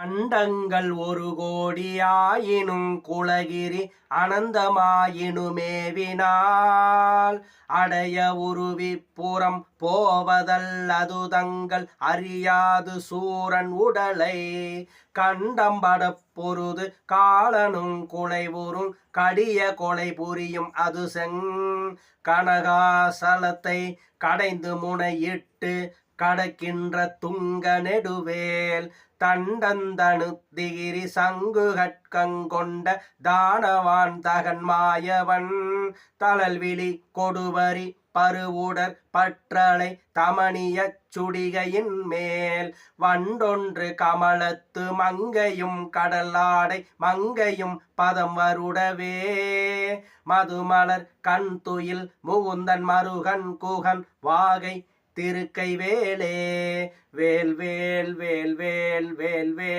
அண்டங்கள் ஒரு கோடியாயினும் குலகிரி அனந்தமாயினுமேவினால் அடைய உருவிப்புறம் போவதல்லது தங்கள் அறியாது சூரன் உடலை கண்டம்படப் பொருது காலனும் குலைவுறும் கடிய கொலை புரியும் அது கனகாசலத்தை கடைந்து முனையிட்டு கடக்கின்ற துங்க நெடுவேல் தண்டந்தனுத்திகிரி சங்கு கட்கங்கொண்ட தானவான் தகன் மாயவன் தளல்விழி கொடுவரி பருவுடற் பற்றலை தமணியச் சுடிகையின் மேல் வண்டொன்று கமலத்து மங்கையும் கடலாடை மங்கையும் பதம் வருடவே மதுமலர் கண் துயில் முகுந்தன் மருகன் குகன் வாகை திருக்கை வேலே வேல் வேல் வேல் வேல் வேல் வேல்.